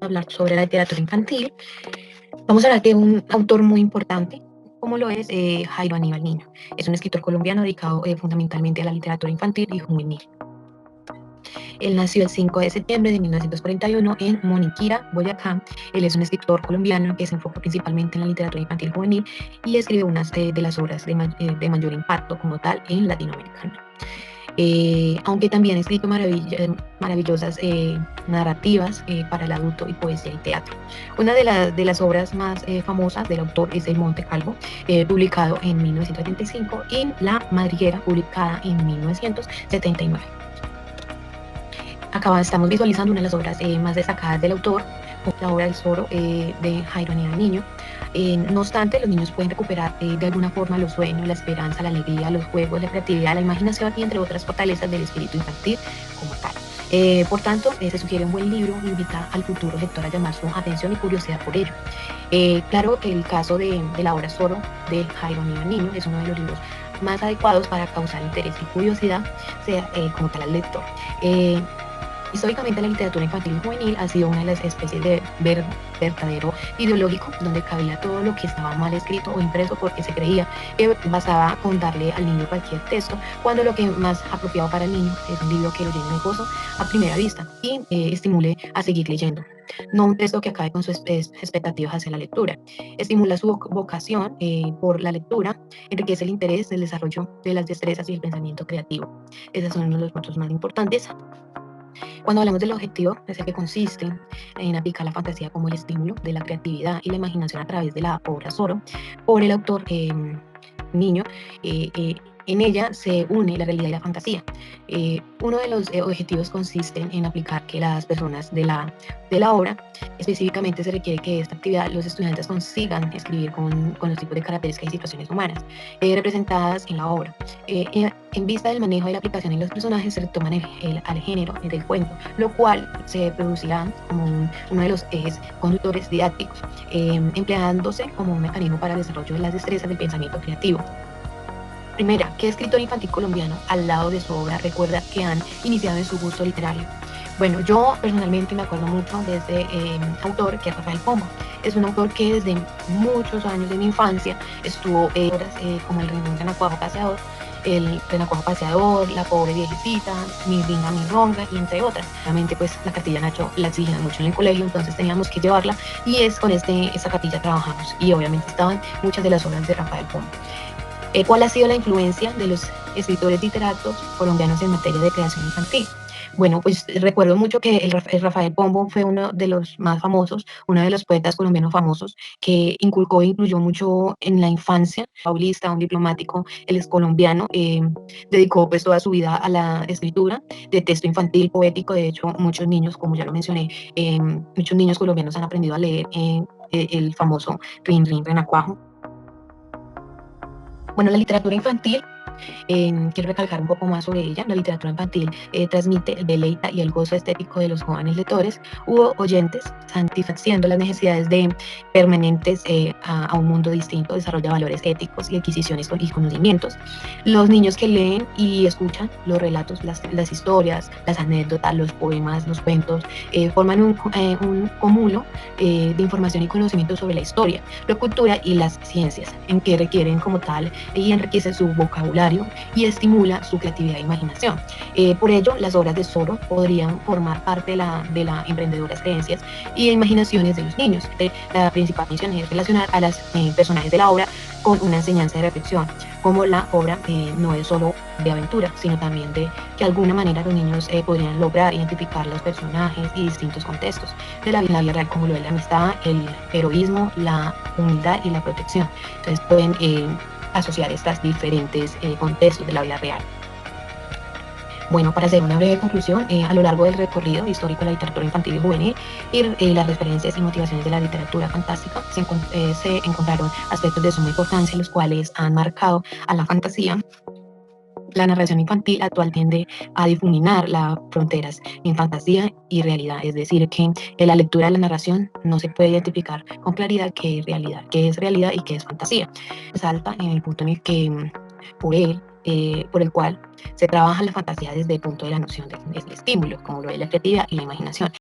hablar sobre la literatura infantil, vamos a hablar de un autor muy importante, como lo es Jairo Aníbal Niño. Es un escritor colombiano dedicado fundamentalmente a la literatura infantil y juvenil. Él nació el 5 de septiembre de 1941 en Moniquira, Boyacá. Él es un escritor colombiano que se enfoca principalmente en la literatura infantil y juvenil y escribe unas de las obras de mayor impacto como tal en Latinoamérica. Aunque también ha escrito maravillosas narrativas para el adulto y poesía y teatro. Una de las obras más famosas del autor es El Monte Calvo, publicado en 1975, y La Madriguera, publicada en 1979. Acá estamos visualizando una de las obras más destacadas del autor, la obra del Zorro de Jairo Aníbal Niño. No obstante, los niños pueden recuperar de alguna forma los sueños, la esperanza, la alegría, los juegos, la creatividad, la imaginación y entre otras fortalezas del espíritu infantil como tal. Por tanto, se sugiere un buen libro, invita al futuro lector a llamar su atención y curiosidad por ello. Claro que el caso de la obra Zorro de Jairo Aníbal Niño es uno de los libros más adecuados para causar interés y curiosidad, sea como tal al lector. Históricamente la literatura infantil y juvenil ha sido una de las especies de verdadero ideológico donde cabía todo lo que estaba mal escrito o impreso porque se creía que bastaba con darle al niño cualquier texto, cuando lo que más apropiado para el niño es un libro que lo llene de gozo a primera vista y estimule a seguir leyendo. No un texto que acabe con sus expectativas hacia la lectura. Estimula su vocación por la lectura, enriquece el interés, el desarrollo de las destrezas y el pensamiento creativo. Esos son uno de los puntos más importantes. Cuando hablamos del objetivo, es el que consiste en aplicar la fantasía como el estímulo de la creatividad y la imaginación a través de la obra Zorro por el autor Niño. eh, eh, en ella se une la realidad y la fantasía. Uno de los objetivos consiste en aplicar que las personas de la obra, específicamente se requiere que esta actividad los estudiantes consigan escribir con los tipos de características y situaciones humanas representadas en la obra. En vista del manejo y la aplicación en los personajes, se retoman al género del cuento, lo cual se producirá como uno de los ejes conductores didácticos, empleándose como un mecanismo para el desarrollo de las destrezas del pensamiento creativo. Primera, ¿qué escritor infantil colombiano al lado de su obra recuerda que han iniciado en su gusto literario? Bueno, yo personalmente me acuerdo mucho de este autor, que es Rafael Pombo. Es un autor que desde muchos años de mi infancia estuvo obras como El Renacuajo Paseador, El Renacuajo Paseador, La Pobre Viejecita, Mi Ringa, Mi Ronga, y entre otras. Realmente, pues, la cartilla Nacho la exigían mucho en el colegio, entonces teníamos que llevarla, y es con esta cartilla trabajamos. Y obviamente estaban muchas de las obras de Rafael Pombo. ¿Cuál ha sido la influencia de los escritores literatos colombianos en materia de creación infantil? Bueno, pues recuerdo mucho que el Rafael Pombo fue uno de los más famosos, uno de los poetas colombianos famosos que inculcó e incluyó mucho en la infancia. Paulista, un diplomático, él es colombiano, dedicó pues toda su vida a la escritura de texto infantil, poético. De hecho, muchos niños, como ya lo mencioné, muchos niños colombianos han aprendido a leer el famoso Rin Renacuajo. Bueno, la literatura infantil, quiero recalcar un poco más sobre ella. La literatura infantil transmite el deleite y el gozo estético de los jóvenes lectores u oyentes, satisfaciendo las necesidades de permanentes a un mundo distinto, desarrolla valores éticos y adquisiciones y conocimientos. Los niños que leen y escuchan los relatos, las historias, las anécdotas, los poemas, los cuentos, forman un cúmulo de información y conocimiento sobre la historia, la cultura y las ciencias, en que requieren como tal y enriquece su vocabulario y estimula su creatividad e imaginación. Por ello, las obras de Zorro podrían formar parte de la emprendedoras creencias y imaginaciones de los niños. La principal misión es relacionar a los personajes de la obra con una enseñanza de reflexión, como la obra no es solo de aventura, sino también de que de alguna manera los niños podrían lograr identificar los personajes y distintos contextos de la vida real, como lo es la amistad, el heroísmo, la humildad y la protección. Entonces pueden asociar estos diferentes contextos de la vida real. Bueno, para hacer una breve conclusión, a lo largo del recorrido histórico de la literatura infantil y juvenil y las referencias y motivaciones de la literatura fantástica, se encontraron aspectos de suma importancia, los cuales han marcado a la fantasía. La narración infantil actual tiende a difuminar las fronteras en fantasía y realidad, es decir, que en la lectura de la narración no se puede identificar con claridad qué es realidad y qué es fantasía. Salta en el punto en el que por el cual se trabaja la fantasía desde el punto de la noción del estímulo, como lo es la creatividad y la imaginación.